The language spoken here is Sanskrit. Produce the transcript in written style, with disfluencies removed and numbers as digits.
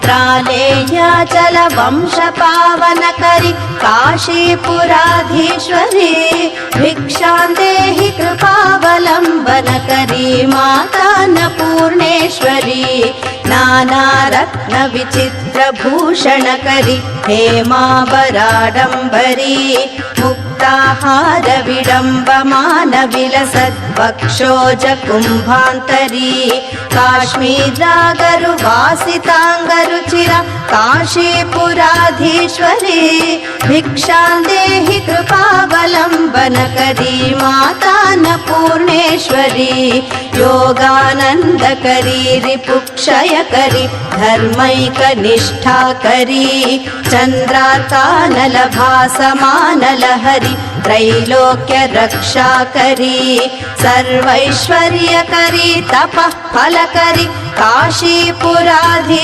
त्रालेयाचल वंश पावनकरि काशीपुराधीश्वरी भिक्षां देहि कृपावलम्बनकरी मातान्नपूर्णेश्वरी नानारत्न विचित्रभूषणकरि हेमाभराडम्बरी मुक्ताहार विडम्बमान विलसद्वक्षोज कुम्भान्तरी काश्मीरागरु वासिताङ्गरुचिर काशीपुराधीश्वरी भिक्षां देहि कृपावलम्बनकरी मातान्नपूर्णेश्वरी योगानन्दकरी रिपुक्षयकरी धर्मैकनिष्ठाकरी चन्द्रार्कानलभासमानलहरि त्रैलोक्य रक्षाकरी सर्वैश्वर्यकरी तपः फलकरी काशीपुराधीश्वरी